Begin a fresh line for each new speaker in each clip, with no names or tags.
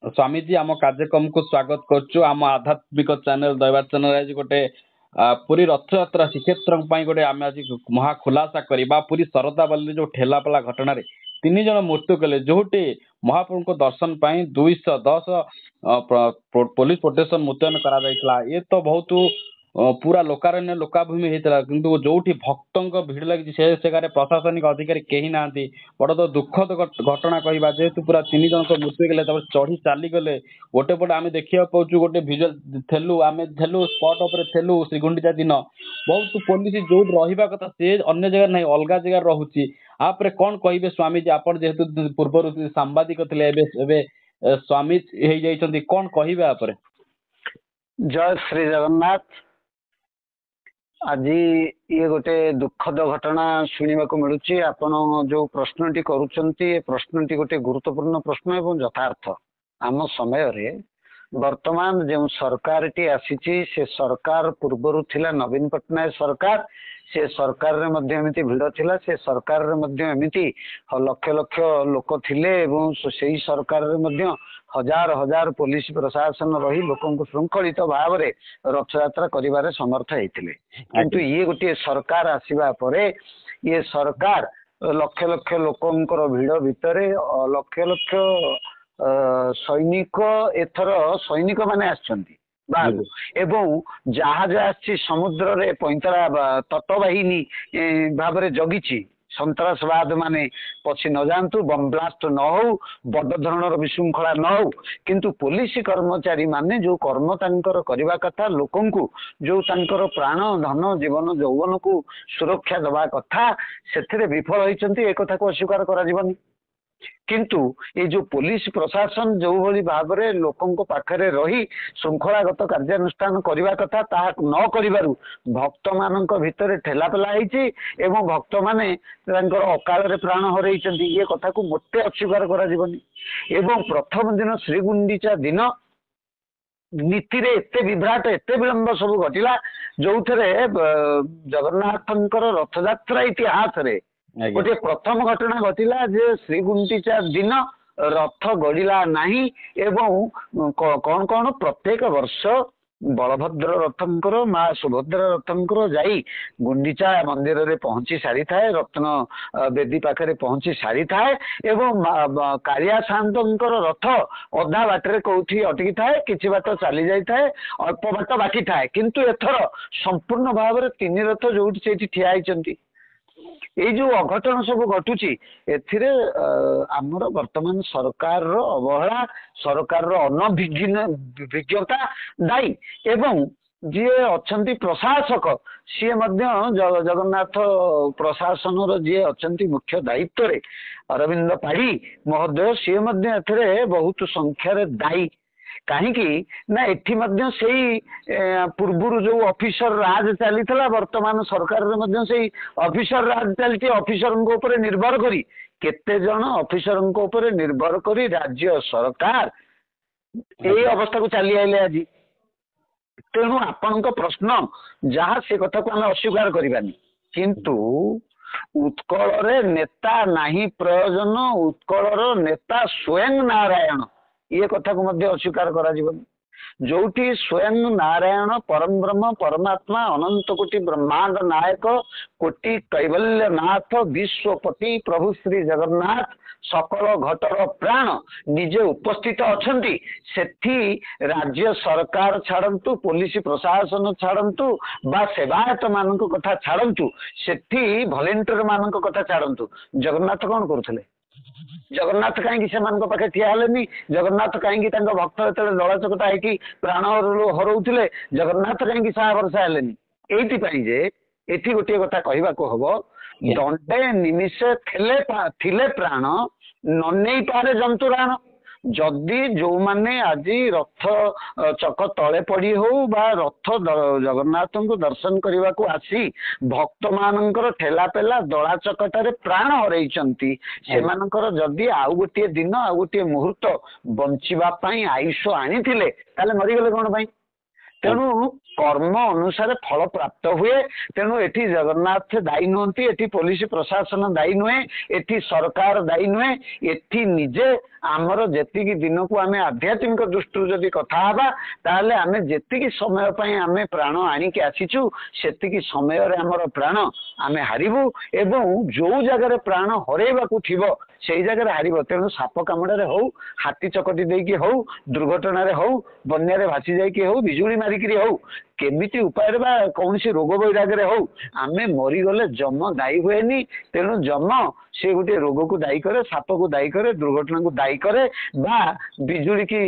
स्वामी जी आम कार्यक्रम को स्वागत करछु आम आध्यात्मिक चैनल दैवार चैनल आज गोटे पूरी रथयात्रा श्रीक्षेत्र गोटे आम आज महा खुलासा करवा पूरी शरदाबाली जो ठेलापला घटना तीन जन मृत्यु कले जोटे महाप्रभु दर्शन पाई 210 पुलिस प्रोटेक्शन मुतयन करा ये तो बहुत पूरा लोकारण्य लोकाभूमि होता किंतु जोठी भक्तों भिड़ लगी से जगह प्रशासनिक अधिकारी कहीं ना बड़ तो दुखद घटना कहवा जेहेतु पूरा तीन जन मृत्यु गले चढ़ी चली गले गोटे पटे आम देखा पाचु गोटे भिजुआल थेलु आम थेलु स्पॉट उपर थेलु श्रीगुंडीचा दिन बहुत पुलिस जो रहा कथा से अन्य जगह नहीं अलग जगह रोचे आपरे कौन कहे स्वामी जी आप जेहेतु पूर्व सांबादिक थे स्वामी कौन कहे आप
जय श्री जगन्नाथ। आज ये गोटे दुखद घटना शुणा मिलूँ आपण जो प्रश्नटी करुँचे प्रश्नटी गोटे गुरुत्वपूर्ण प्रश्न एवं यथार्थ आम समय रे वर्तमान जो सरकार टी आसी से सरकार पूर्वर थिला नवीन पट्टनायक सरकार से सरकार रे मध्य एमिति भिड़ थिला से सरकार रे मध्य एमिति लक्ष लक्ष लोक थिले एवं सेही सरकार रे मध्य हजार हजार पुलिस प्रशासन रही लोक श्रृंखलित भाव में रथ यात्रा करिवारे समर्थ होते किंतु ये गोटे सरकार आसीबा परे ये सरकार लक्ष लक्ष लोकंकर भिड़ भितर लक्ष लक्ष सैनिक एथर सैनिक माने आछंती बाहु एवं जहाज आछि समुद्र रे पैंतरा तटवाहिनी भाव में जगिछि सन्त्रासवाद माने पछी न जातु बम ब्लास्ट न हो बड़ धरणर विशृंखला न हो किंतु पुलिस कर्मचारी माने जो कर्म तांकर करबा कथा लोकंकु जो तांकर प्राण धन जीवन यौवन को सुरक्षा दबा कथा सेथिरे विफल होइचंती ए कथा को अस्वीकार करा जीवनी किंतु ये जो पुलिस प्रशासन जो भली भाव में लोकों पाखरे रही श्रृंखलागत कार्यानुष्ठान करने कथा ताहा न करिबारु भक्त मानक भितर ठेलापेला होइछि एवं भक्त माने तांकर अकाल रे प्राण हरैछन्ति ये कथा को मोटे अस्वीकार करा जीवनी एवं प्रथम दिन श्रीगुंडीचा दिन नीति रे एते विभ्राट एते विलंब सब घटिला जो थे जगन्नाथंकर रथयात्रा इतिहास रे गोटे प्रथम घटना घटिला जे श्रीगुंडीचा दिन रथ गड़िला नहीं एवं कौन कौन प्रत्येक वर्ष बलभद्र रथंकर माँ सुभद्रा रथंकर जाई गुंडीचा मंदिर रे पहुंची सारी थाए रत्न बेदी पाखरे पहुंची सारी थाए एवं कालिया शांतंकर रथ अधा बाटरे कोठी अटकी थाए किछि बाट चली जाई थाए अल्प बाट बाकी थाए किंतु एथर संपूर्ण भाव में तीन रथ जोठी सेठी ठिया आइचंती ये जो अघटन सब घटुची एथिरे आमर वर्तमान सरकार रो अवहेला सरकार रो अनभिज्ञता दायी एवं जी अच्छी प्रशासक सी जगन्नाथ प्रशासन जी अच्छा मुख्य दायित्व रे अरविंद पाढ़ी महोदय सी बहुत संख्यार दायी कहीं ना एठी मध्य सेही पूर्वर जो ऑफिसर राज चली वर्तमान सरकार से ऑफिसर राज चलती ऑफिसर निर्भर करी केते जन ऑफिसर निर्भर करी राज्य सरकार यही अवस्था को चली आइले आज तेणु आपण प्रश्न जहाँ से कथा को आम अस्वीकार करवानी किंतु उत्कल रे नेता नहीं प्रयोजन उत्कल नेता स्वयं नारायण ये कथा को मध्य अस्वीकार करा जीवन जोठी स्वयं नारायण परम ब्रह्म परमात्मा अनंत कोटि ब्रह्मांड नायक कोटि कैवल्य नाथ विश्वपति प्रभु श्री जगन्नाथ सकल घटर प्राण निजे उपस्थित अछंती सेठी राज्य सरकार छाड़ंतु पुलिस प्रशासन छाड़ंतु बा सेवायत मानक कथा छाड़ंतु सेठी वॉलंटियर मानक कथा छाड़ंतु जगन्नाथ कौन करुथले जगन्नाथ कहीं से पाखे ठिया हेलेनी जगन्नाथ कहीं भक्त जो दला चकटा होगी प्राण हरौले जगन्नाथ कहीं साहा भरसा हेलेनी एइथिपाई जे एठी गोटे कथा कहबाको हबो दंडे निमिषे थिले प्राण न नहीं पारे जंतुराण जदि जो माने आज रथ चक तले पड़ी हो बा रथ जगन्नाथ को दर्शन करने को आसी भक्त मानकर ठेला पेला दला चकटारे प्राण हरैचंती सेमानकर जदि आउ गोटे दिन आउ गोटे मुहूर्त बंचिबा पई आयुष आनी थिले ताले मरी गले कोन पई ତେଣୁ କର୍ମ ଅନୁସାରେ ଫଳ ପ୍ରାପ୍ତ ହୁଏ। ତେଣୁ ଏଠି ଜଗନ୍ନାଥ ଦାୟୀ ନୁହନ୍ତି, ଏଠି ପୋଲିସ ପ୍ରଶାସନ ଦାୟୀ ନୁହେଁ, ଏଠି ସରକାର ଦାୟୀ ନୁହେଁ, ଏଠି ନିଜେ ଆମର ଯେତିକି ଦିନକୁ ଆମେ ଆଧ୍ୟାତ୍ମିକ ଦୃଷ୍ଟିରୁ ଯଦି କଥା ହେବା ତାହେଲେ ଆମେ ଯେତିକି ସମୟ ପାଇଁ ଆମେ ପ୍ରାଣ ଆଣିକି ଆସିଛୁ ସେତିକି ସମୟରେ ଆମର ପ୍ରାଣ ଆମେ ହାରିବୁ ଏବଂ ଯୋଉ ଜାଗାରେ ପ୍ରାଣ ହରେଇବାକୁ ଥିବ ସେଇ ଜାଗାରେ ହାରିବ। ତେଣୁ ସାପ କାମୁଡାରେ ହଉ, ହାତୀ ଚକଟି ଦେଇକି ହଉ, ଦୁର୍ଘଟଣାରେ ହଉ, ବନ୍ୟାରେ ଭାସି ଯାଇକି ହଉ, ବିଜୁଳି ମାରିକିରି ହଉ, କେମିତି ଉପାୟରେ ବା କୌଣସି ରୋଗ ବୈରାଗରେ ହଉ ଆମେ ମରିଗଲେ ଯମ ଦାୟୀ ହୁଏନି। ତେଣୁ ଯମ ସେ ଗୋଟିଏ ରୋଗକୁ ଦାୟୀ କରେ, ସାପକୁ ଦାୟୀ କରେ, ଦୁର୍ଘଟଣାକୁ ଦାୟୀ କରେ ବା ବିଜୁଳି କି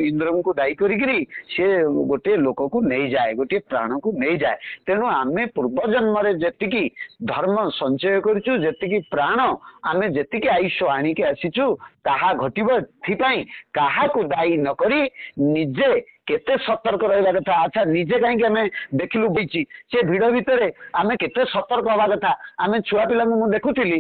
ଇନ୍ଦ୍ରଙ୍କୁ ଦାୟୀ କରିକିରି ସେ ଗୋଟିଏ ଲୋକକୁ ନେଇଯାଏ, ଗୋଟିଏ ପ୍ରାଣକୁ ନେଇଯାଏ। ତେଣୁ ଆମେ ପୂର୍ବ ଜନ୍ମରେ ଯେତିକି ଧର୍ମ ସଞ୍ଚୟ କରିଛୁ, ଯେତିକି ପ୍ରାଣ ଆମେ ଯେତିକି ଆୟୁଷ ଆଣିକି ଆସିଛୁ ତାହା ଘଟିବ। ଏଥିପାଇଁ କାହାକୁ ଦାୟୀ ନ କରି ନିଜେ କେତେ ସତର୍କ ରହିବା କଥା। ଆଚ୍ଛା ନିଜେ କାହିଁକି ଆମେ ଦେଖିଲୁ ବଇଛି ସେ ଭିଡ ଭିତରେ ଆମେ କେତେ ସତର୍କ ହବା କଥା। ଆମେ ଛୁଆ ପିଲାଙ୍କୁ ମୁଁ ଦେଖୁଥିଲି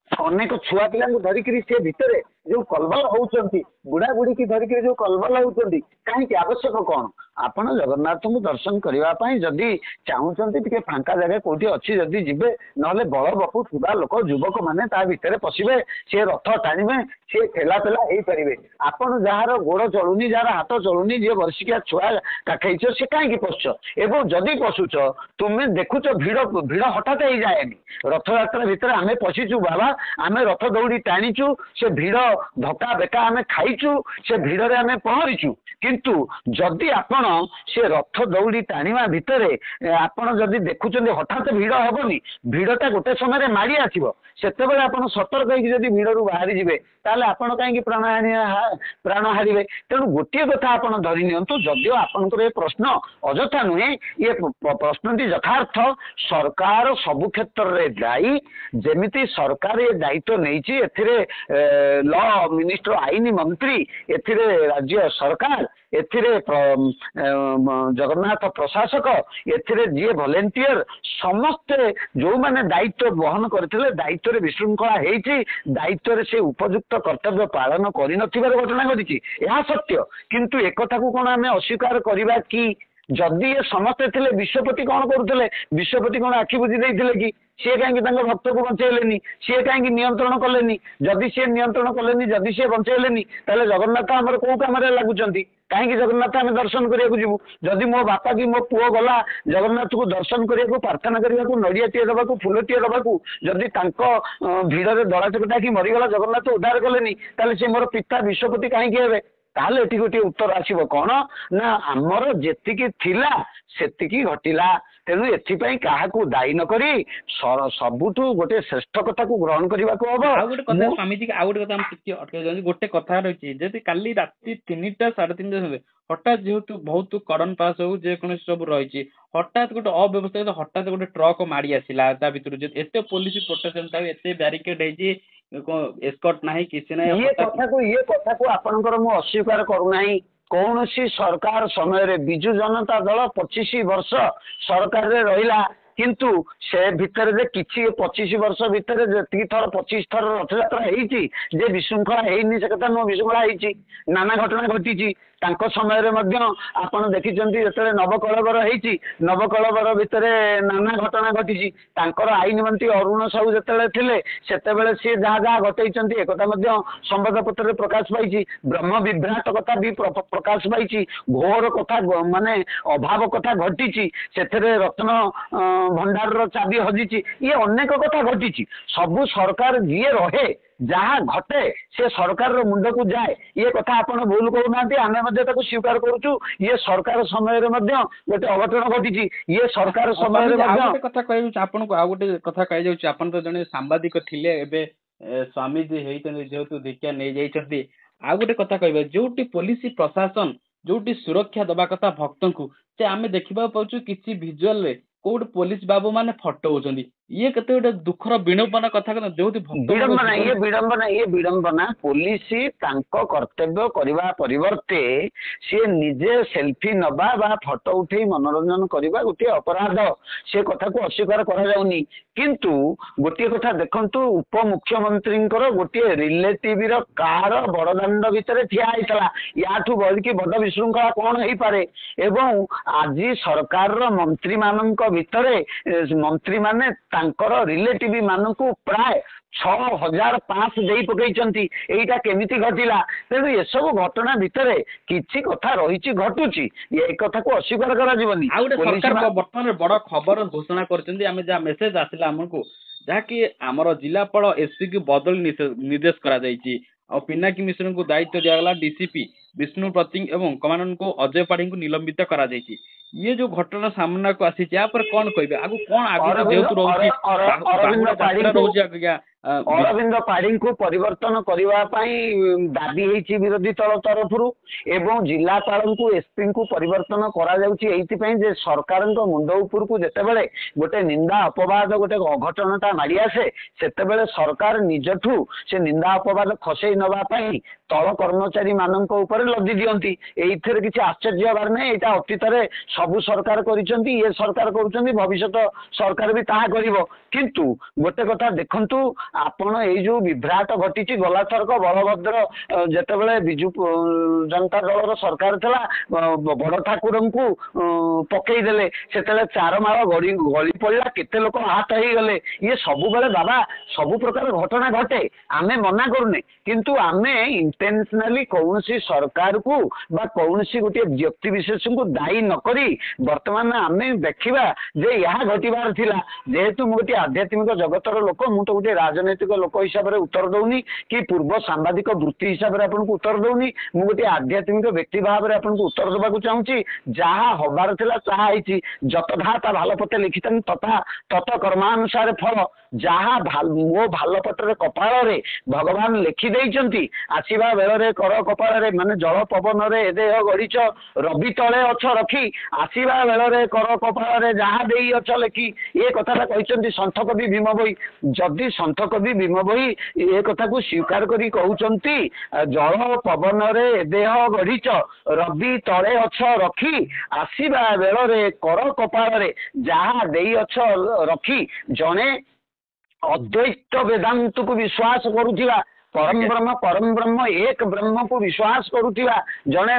ଅନେକ ଛୁଆ ପିଲାଙ୍କୁ ଧରିକିରି ସେ ଭିତରେ ଯୋଉ କଲବଲ ହଉଛନ୍ତି, ବୁଢା ବୁଢୀକି ଧରିକିରି ଯୋଉ କଲବଲ ହଉଛନ୍ତି, କାହିଁକି ଆବଶ୍ୟକ କଣ? ଆପଣ ଜଗନ୍ନାଥଙ୍କୁ ଦର୍ଶନ କରିବା ପାଇଁ ଯଦି ଚାହୁଁଛନ୍ତି ଟିକେ ଫାଙ୍କା ଜାଗା କୋଉଠି ଅଛି ଯଦି ଯିବେ, ନହେଲେ ବଳ ବପୁ ଥିବା ଲୋକ ଯୁବକ ମାନେ ତା ଭିତରେ ପଶିବେ, ସେ ରଥ ଟାଣିବେ, ସେ ଠେଲା ପେଲା ହେଇପାରିବେ। ଆପଣ ଯାହାର ଗୋଡ ଚଳୁନି, ଯାହାର ହାତ ଚଳୁନି, ଯିଏ ବର୍ଷିକିଆ ଛୁଆ କାଖେଇଛ ସେ କାହିଁକି ପଶୁଛ? ଏବଂ ଯଦି ପଶୁଛ ତୁମେ ଦେଖୁଛ ଭିଡ ଭିଡ ହଠାତ୍ ହେଇଯାଏନି। ରଥଯାତ୍ରା ଭିତରେ ଆମେ ପଶିଛୁ ବାବା, ଆମେ ରଥ ଦୌଡି ଟାଣିଛୁ, ସେ ଭିଡ ଧକ୍କା ବେକା ଆମେ ଖାଇଛୁ, ସେ ଭିଡରେ ଆମେ ପହଁରିଛୁ। କିନ୍ତୁ ଯଦି ଆପଣ ସେ ରଥ ଦୌଡି ଟାଣିବା ଭିତରେ ଆପଣ ଯଦି ଦେଖୁଛନ୍ତି ହଠାତ୍ ଭିଡ ହବନି, ଭିଡଟା ଗୋଟେ ସମୟରେ ମାଡି ଆସିବ, ସେତେବେଳେ ଆପଣ ସତର୍କ ହେଇକି ଯଦି ଭିଡରୁ ବାହାରି ଯିବେ ତାହେଲେ ଆପଣ କାହିଁକି ପ୍ରାଣ ହାରିବେ? ତେଣୁ ଗୋଟିଏ କଥା ଆପଣ ଧରି ନିଅନ୍ତୁ, ଯଦିଓ ଆପଣଙ୍କର ଏ ପ୍ରଶ୍ନ ଅଯଥା ନୁହେଁ, ଏ ପ୍ରଶ୍ନଟି ଯଥାର୍ଥ। ସରକାର ସବୁ କ୍ଷେତ୍ରରେ ଦାୟୀ। ଯେମିତି ସରକାର ଏ ଦାୟିତ୍ୱ ନେଇଛି, ଏଥିରେ ଲ ମିନିଷ୍ଟର, ଆଇନ ମନ୍ତ୍ରୀ, ଏଥିରେ ରାଜ୍ୟ ସରକାର, ଏଥିରେ ଜଗନ୍ନାଥ ପ୍ରଶାସକ, ଏଥିରେ ଯିଏ ଭଲେଣ୍ଟିୟର, ସମସ୍ତେ ଯୋଉମାନେ ଦାୟିତ୍ୱ ବହନ କରିଥିଲେ ଦାୟିତ୍ୱରେ ବିଶୃଙ୍ଖଳା ହେଇଛି, ଦାୟିତ୍ୱରେ ସେ ଉପଯୁକ୍ତ କର୍ତ୍ତବ୍ୟ ପାଳନ କରିନଥିବାର ଘଟଣା ଘଟିଛି, ଏହା ସତ୍ୟ। କିନ୍ତୁ ଏକଥାକୁ କଣ ଆମେ ଅସ୍ୱୀକାର କରିବା କି? ଯଦି ଏ ସମସ୍ତେ ଥିଲେ ବିଶ୍ୱପତି କଣ କରୁଥିଲେ? ବିଶ୍ୱପତି କଣ ଆଖି ବୁଜି ଦେଇଥିଲେ କି? ସିଏ କାହିଁକି ତାଙ୍କ ଭକ୍ତକୁ ବଞ୍ଚେଇଲେନି? ସିଏ କାହିଁକି ନିୟନ୍ତ୍ରଣ କଲେନି? ଯଦି ସିଏ ନିୟନ୍ତ୍ରଣ କଲେନି, ଯଦି ସିଏ ବଞ୍ଚେଇଲେନି, ତାହେଲେ ଜଗନ୍ନାଥ ଆମର କୋଉ କାମରେ ଲାଗୁଛନ୍ତି? କାହିଁକି ଜଗନ୍ନାଥ ଆମେ ଦର୍ଶନ କରିବାକୁ ଯିବୁ? ଯଦି ମୋ ବାପା କି ମୋ ପୁଅ ଗଲା ଜଗନ୍ନାଥକୁ ଦର୍ଶନ କରିବାକୁ, ପ୍ରାର୍ଥନା କରିବାକୁ, ନଡିଆଟିଏ ଦବାକୁ, ଫୁଲଟିଏ ଦବାକୁ, ଯଦି ତାଙ୍କ ଭିଡରେ ଦଳା ଚକଟା ହେଇକି ମରିଗଲା, ଜଗନ୍ନାଥ ଉଦ୍ଧାର କଲେନି, ତାହେଲେ ସେ ମୋର ପିତା ବିଶ୍ୱପତି କାହିଁକି ହେବେ? ତାହେଲେ ଏଠି ଗୋଟିଏ ଉତ୍ତର ଆସିବ କଣ ନା ଆମର ଯେତିକି ଥିଲା ସେତିକି ଘଟିଲା। ତେଣୁ ଏଥିପାଇଁ କାହାକୁ ଦାୟୀ ନ କରି ସବୁଠୁ ଗୋଟେ ଶ୍ରେଷ୍ଠ କଥାକୁ ଗ୍ରହଣ କରିବାକୁ ହବ।
ଆଉ ଗୋଟେ କଥା ସ୍ୱାମୀଜୀ, ଆଉ ଗୋଟେ କଥା ଆମେ ଟିକେ ଅଟକେଇ ଯାଉଛି। ଗୋଟେ କଥା ରହିଛି, ଯଦି କାଲି ରାତି 3ଟା 3:30 ସମୟରେ ହଠାତ୍ ଯେହେତୁ ବହୁତ କଡନ ପାସ୍ ହଉ ଯେକୌଣସି ସବୁ ରହିଛି, ହଠାତ୍ ଗୋଟେ ଅବ୍ୟବସ୍ଥା, ହଠାତ୍ ଗୋଟେ ଟ୍ରକ୍ ମାଡି ଆସିଲା ତା ଭିତରୁ, ଏତେ ପୋଲିସ ପ୍ରୋଟେକ୍ସନ ଥାଏ, ଏତେ ବ୍ୟାରିକେଡ ହେଇଛି, ଏସ୍କର୍ଟ ନାହିଁ, କିଛି ନାହିଁ।
ଇଏ କଥାକୁ ଆପଣଙ୍କର ମୁଁ ଅସ୍ୱୀକାର କରୁନାହିଁ। କୌଣସି ସରକାର ସମୟରେ ବିଜୁ ଜନତା ଦଳ 25 ବର୍ଷ ସରକାରରେ ରହିଲା, କିନ୍ତୁ ସେ ଭିତରେ ଯେ କିଛି 25 ବର୍ଷ ଭିତରେ ଯେତିକି ଥର 25 ଥର ରଥଯାତ୍ରା ହେଇଛି ଯେ ବିଶୃଙ୍ଖଳା ହେଇନି ସେ କଥା ନୁହଁ, ବିଶୃଙ୍ଖଳା ହେଇଛି, ନାନା ଘଟଣା ଘଟିଛି। ତାଙ୍କ ସମୟରେ ମଧ୍ୟ ଆପଣ ଦେଖିଛନ୍ତି ଯେତେବେଳେ ନବକଳେବର ହେଇଛି, ନବକଳେବର ଭିତରେ ନାନା ଘଟଣା ଘଟିଛି। ତାଙ୍କର ଆଇନ ମନ୍ତ୍ରୀ ଅରୁଣ ସାହୁ ଯେତେବେଳେ ଥିଲେ ସେତେବେଳେ ସିଏ ଯାହା ଯାହା ଘଟେଇଛନ୍ତି ଏକଥା ମଧ୍ୟ ସମ୍ବାଦପତ୍ରରେ ପ୍ରକାଶ ପାଇଛି। ବ୍ରହ୍ମ ବିଭ୍ରାଟ କଥା ବି ପ୍ରକାଶ ପାଇଛି। ଘୋର କଥା ମାନେ ଅଭାବ କଥା ଘଟିଛି। ସେଥିରେ ରତ୍ନ ଭଣ୍ଡାରର ଚାବି ହଜିଛି। ଇଏ ଅନେକ କଥା ଘଟିଛି। ସବୁ ସରକାର ଯିଏ ରହେ ଯାହା ଘଟେ ସେ ସରକାରର ମୁଣ୍ଡକୁ ଯାଏ। ଇଏ କଥା ଆପଣ ଭୁଲ କହୁନାହାନ୍ତି, ଆମେ ମଧ୍ୟ ତାକୁ ସ୍ୱୀକାର କରୁଛୁ। ଇଏ ସରକାର ସମୟରେ ମଧ୍ୟ ଗୋଟେ ଅଘଟଣ ଘଟିଛି। ଇଏ ସରକାର ସମୟରେ ମଧ୍ୟ
ଗୋଟେ କଥା କହିଯାଉଛି ଆପଣଙ୍କୁ, ଆଉ ଗୋଟେ କଥା କହିଯାଉଛି। ଆପଣ ତ ଜଣେ ସାମ୍ବାଦିକ ଥିଲେ, ଏବେ ସ୍ୱାମୀଜୀ ହେଇଛନ୍ତି, ଯେହେତୁ ଦୀକ୍ଷା ନେଇଯାଇଛନ୍ତି। ଆଉ ଗୋଟେ କଥା କହିବେ, ଯୋଉଠି ପୋଲିସ ପ୍ରଶାସନ ଯୋଉଠି ସୁରକ୍ଷା ଦବା କଥା ଭକ୍ତଙ୍କୁ, ସେ ଆମେ ଦେଖିବାକୁ ପାଉଛୁ କିଛି ଭିଜୁଆଲରେ କୋଉଠି ପୋଲିସ ବାବୁ ମାନେ ଫଟୋ ହଉଛନ୍ତି। ଇଏ କେତେ ଗୋଟେ ଦୁଃଖର ବିଣପନା କଥା କଥା ଯୋଉଠି
ବିଡମ୍ବନା ଇଏ ବିଡମ୍ବନା ପୋଲିସ ତାଙ୍କ କର୍ତ୍ତବ୍ୟ କରିବା ପରିବର୍ତ୍ତେ ସିଏ ନିଜେ ସେଲ୍ଫି ନବା ବା ଫଟୋ ଉଠେଇ ମନୋରଞ୍ଜନ କରିବା ଗୋଟିଏ ଅପରାଧ, ସେ କଥାକୁ ଅସ୍ୱୀକାର କରାଯାଉନି। କିନ୍ତୁ ଗୋଟିଏ କଥା ଦେଖନ୍ତୁ, ଉପମୁଖ୍ୟମନ୍ତ୍ରୀଙ୍କର ଗୋଟିଏ ରିଲେଟିଭ ର କାର ବଡଦାଣ୍ଡ ଭିତରେ ଠିଆ ହେଇଥିଲା, ୟାଠୁ ବଳିକି ବଡ ବିଶୃଙ୍ଖଳା କଣ ହେଇପାରେ? ଏବଂ ଆଜି ସରକାରର ମନ୍ତ୍ରୀ ମାନଙ୍କ ଭିତରେ ମନ୍ତ୍ରୀ ମାନେ ତାଙ୍କର ରିଲେଟିଭ ମାନଙ୍କୁ ପ୍ରାୟ 6,500 ଦେଇ ପକେଇଛନ୍ତି। ଏଇଟା କେମିତି ଘଟିଲା? ତେଣୁ ଏସବୁ ଘଟଣା ଭିତରେ କିଛି କଥା ରହିଛି, ଘଟୁଛି, ଏ କଥାକୁ ଅସ୍ୱୀକାର କରାଯିବନି।
ଆଉ ଗୋଟେ ସରକାର ବର୍ତ୍ତମାନ ବଡ ଖବର ଘୋଷଣା କରିଛନ୍ତି, ଆମେ ଯାହା ମେସେଜ ଆସିଲା ଆମକୁ, ଯାହାକି ଆମର ଜିଲ୍ଲାପାଳ ଏସପି କୁ ବଦଳି ନିର୍ଦ୍ଦେଶ କରାଯାଇଛି। ଆଉ ପିନାକୀ ମିଶ୍ରଙ୍କୁ ଦାୟିତ୍ୱ ଦିଆଗଲା ଡିସିପି ବିଷ୍ଣୁ ପ୍ରତୀକ ଏବଂ କମାଣ୍ଡଣ୍ଟଙ୍କୁ ଅଜୟ ପାଢୀଙ୍କୁ ନିଲମ୍ବିତ କରାଯାଇଛି। ଇଏ ଯୋଉ ଘଟଣା ସାମ୍ନାକୁ ଆସିଛି ୟା ପରେ କଣ କହିବେ? ଆଗକୁ କଣ ଆଗକୁ ଯେହେତୁ ରହୁଛି ରହୁଛି ଆଜ୍ଞା
ଅରବିନ୍ଦ ପାଢୀଙ୍କୁ ପରିବର୍ତ୍ତନ କରିବା ପାଇଁ ଦାବି ହେଇଛି ବିରୋଧୀ ଦଳ ତରଫରୁ ଏବଂ ଜିଲ୍ଲାପାଳଙ୍କୁ ଏସପିଙ୍କୁ ପରିବର୍ତ୍ତନ କରାଯାଉଛି ଏଇଥିପାଇଁ ଯେ ସରକାରଙ୍କ ମୁଣ୍ଡ ଉପରକୁ ଯେତେବେଳେ ଗୋଟେ ନିନ୍ଦା ଅପବାଦ ଗୋଟେ ଅଘଟଣଟା ମାଡି ଆସେ ସେତେବେଳେ ସରକାର ନିଜଠୁ ସେ ନିନ୍ଦା ଅପବାଦ ଖସେଇ ନବା ପାଇଁ ତଳ କର୍ମଚାରୀ ମାନଙ୍କ ଉପରେ ଲଦି ଦିଅନ୍ତି। ଏଇଥିରେ କିଛି ଆଶ୍ଚର୍ଯ୍ୟ ହବାର ନାହିଁ। ଏଇଟା ଅତୀତରେ ସବୁ ସରକାର କରିଛନ୍ତି, ଇଏ ସରକାର କରୁଛନ୍ତି, ଭବିଷ୍ୟତ ସରକାର ବି ତାହା କରିବ। କିନ୍ତୁ ଗୋଟେ କଥା ଦେଖନ୍ତୁ, ଆପଣ ଏଇ ଯୋଉ ବିଭ୍ରାଟ ଘଟିଛି, ଗଲାଥରକ ବଳଭଦ୍ର ଯେତେବେଳେ ବିଜୁ ଜନତା ଦଳର ସରକାର ଥିଲା, ବଡ ଠାକୁରଙ୍କୁ ପକେଇଦେଲେ, ସେତେବେଳେ ଚାରମାଳ ଗଳି ପଡିଲା, କେତେ ଲୋକ ଆହତ ହେଇଗଲେ। ଇଏ ସବୁବେଳେ ବାବା ସବୁ ପ୍ରକାର ଘଟଣା ଘଟେ, ଆମେ ମନା କରୁନେ, କିନ୍ତୁ ଆମେ ଇଣ୍ଟେନସନାଲି କୌଣସି ସରକାରକୁ ବା କୌଣସି ଗୋଟିଏ ବ୍ୟକ୍ତି ବିଶେଷଙ୍କୁ ଦାୟୀ ନ କରି ବର୍ତ୍ତମାନ ଆମେ ଦେଖିବା ଯେ ଏହା ଘଟିବାର ଥିଲା। ଯେହେତୁ ମୁଁ ଗୋଟିଏ ଆଧ୍ୟାତ୍ମିକ ଜଗତର ଲୋକ, ମୁଁ ତ ଗୋଟିଏ ରାଜନୈତିକ ଲୋକ ହିସାବରେ ଉତ୍ତର ଦଉନି କି ପୂର୍ବ ସାମ୍ବାଦିକ ବୃତ୍ତି ହିସାବରେ ଆପଣଙ୍କୁ ଉତ୍ତର ଦଉନି, ମୁଁ ଗୋଟିଏ ଆଧ୍ୟାତ୍ମିକ ବ୍ୟକ୍ତି ଭାବରେ ଆପଣଙ୍କୁ ଉତ୍ତର ଦେବାକୁ ଚାହୁଁଛି। ଯାହା ହବାର ଥିଲା ତାହା ହେଇଛି, ଯତଧାତା ଭଲ ପଟେ ଲିଖିତନ୍ ତଥା ତତ କର୍ମାନୁସାରେ ଫଳ। ଯାହା ମୋ ଭଲ ପଟରେ କପାଳରେ ଭଗବାନ ଲେଖି ଦେଇଛନ୍ତି, ଆସିବା ବେଳରେ କର କପାଳରେ ମାନେ ଜଳ ପବନରେ ଏ ଦେହ ଗଢିଛ, ରବି ତଳେ ଅଛ ରଖି, ଆସିବା ବେଳରେ କର କପାଳରେ ଯାହା ଦେଇ ଅଛ ଲେଖି, ଏ କଥାଟା କହିଛନ୍ତି ସନ୍ଥ କବି ଭୀମ ଭୋଇ। ଯଦି ସନ୍ଥ କବି ଭୀମ ଭୋଇ ଏ କଥାକୁ ସ୍ୱୀକାର କରି କହୁଛନ୍ତି, ଜଳ ପବନରେ ଏ ଦେହ ଗଢିଛ, ରବି ତଳେ ଅଛ ରଖି, ଆସିବା ବେଳରେ କର କପାଳରେ ଯାହା ଦେଇ ଅଛ ରଖି, ଜଣେ ଅଦ୍ୱୈତ ବେଦାନ୍ତକୁ ବିଶ୍ୱାସ କରୁଥିବା, ପରମ ବ୍ରହ୍ମ ଏକ ବ୍ରହ୍ମକୁ ବିଶ୍ୱାସ କରୁଥିବା ଜଣେ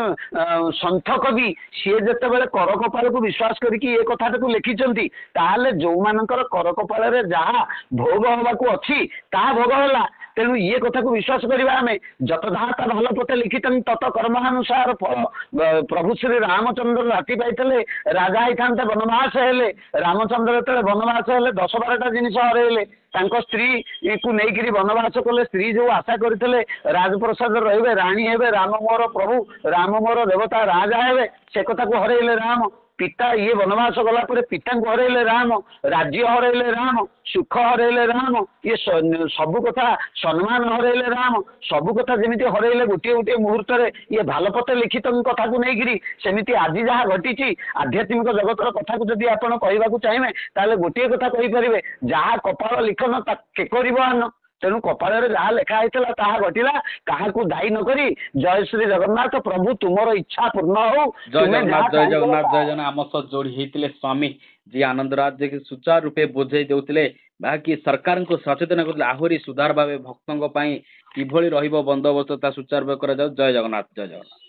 ସନ୍ଥ କବି, ସିଏ ଯେତେବେଳେ କର କପାଳକୁ ବିଶ୍ୱାସ କରିକି ଏ କଥାଟାକୁ ଲେଖିଛନ୍ତି, ତାହେଲେ ଯୋଉମାନଙ୍କର କର କପାଳରେ ଯାହା ଭୋଗ ହବାକୁ ଅଛି ତାହା ଭୋଗ ହେଲା। ତେଣୁ ଇଏ କଥାକୁ ବିଶ୍ୱାସ କରିବା ଆମେ। ଯତଧାତା ଭଲ ପଟେ ଲିଖିତନ୍ ତତ କର୍ମାନୁସାର ଫଳ। ପ୍ରଭୁ ଶ୍ରୀ ରାମଚନ୍ଦ୍ର ରାତି ପାଇଥିଲେ, ରାଜା ହେଇଥାନ୍ତେ, ବନବାସ ହେଲେ। ରାମଚନ୍ଦ୍ର ଯେତେବେଳେ ବନବାସ ହେଲେ 10-12ଟା ଜିନିଷ ହରେଇଲେ। ତାଙ୍କ ସ୍ତ୍ରୀକୁ ନେଇକିରି ବନବାସ କଲେ। ସ୍ତ୍ରୀ ଯୋଉ ଆଶା କରିଥିଲେ ରାଜପ୍ରସାଦ ରହିବେ, ରାଣୀ ହେବେ, ରାମ ମୋର ପ୍ରଭୁ, ରାମ ମୋର ଦେବତା, ରାଜା ହେବେ, ସେ କଥାକୁ ହରେଇଲେ ରାମ। ପିତା ଇଏ ବନବାସ ଗଲା ପରେ ପିତାଙ୍କୁ ହରେଇଲେ ରାମ, ରାଜ୍ୟ ହରେଇଲେ ରାମ, ସୁଖ ହରେଇଲେ ରାମ, ଇଏ ସବୁ କଥା, ସମ୍ମାନ ହରେଇଲେ ରାମ, ସବୁ କଥା ଯେମିତି ହରେଇଲେ ଗୋଟିଏ ଗୋଟିଏ ମୁହୂର୍ତ୍ତରେ ଇଏ ଭାଲପତେ ଲିଖିତ କଥାକୁ ନେଇକିରି, ସେମିତି ଆଜି ଯାହା ଘଟିଛି ଆଧ୍ୟାତ୍ମିକ ଜଗତର କଥାକୁ ଯଦି ଆପଣ କହିବାକୁ ଚାହିଁବେ ତାହେଲେ ଗୋଟିଏ କଥା କହିପାରିବେ, ଯାହା କପାଳ ଲିଖନ ତା କେ କରିବ ଆନ। ତେଣୁ କପାଳରେ ଯାହା ଲେଖା ହେଇଥିଲା ତାହା ଘଟିଲା, କାହାକୁ ଦାୟୀ ନ କରି ଜୟ ଶ୍ରୀ ଜଗନ୍ନାଥ, ପ୍ରଭୁ ତୁମର ଇଚ୍ଛା ପୂର୍ଣ୍ଣ ହଉ।
ଜୟ ଜଗନ୍ନାଥ, ଜୟ ଜଗନ୍ନାଥ, ଜୟ ଜଗନ୍ନାଥ। ଆମ ସହ ଯୋଡି ହେଇଥିଲେ ସ୍ୱାମୀ ଯିଏ ଆନନ୍ଦରାଜ, ଯିଏକି ସୁଚାରୁ ରୂପେ ବୁଝେଇ ଦେଉଥିଲେ, ବାକି ସରକାରଙ୍କୁ ସଚେତନ କରୁଥିଲେ ଆହୁରି ସୁଧାର ଭାବେ ଭକ୍ତଙ୍କ ପାଇଁ କିଭଳି ରହିବ ବନ୍ଦୋବସ୍ତ ତା ସୁଚାରୁ ରୂପେ କରାଯାଉ। ଜୟ ଜଗନ୍ନାଥ, ଜୟ ଜଗନ୍ନାଥ।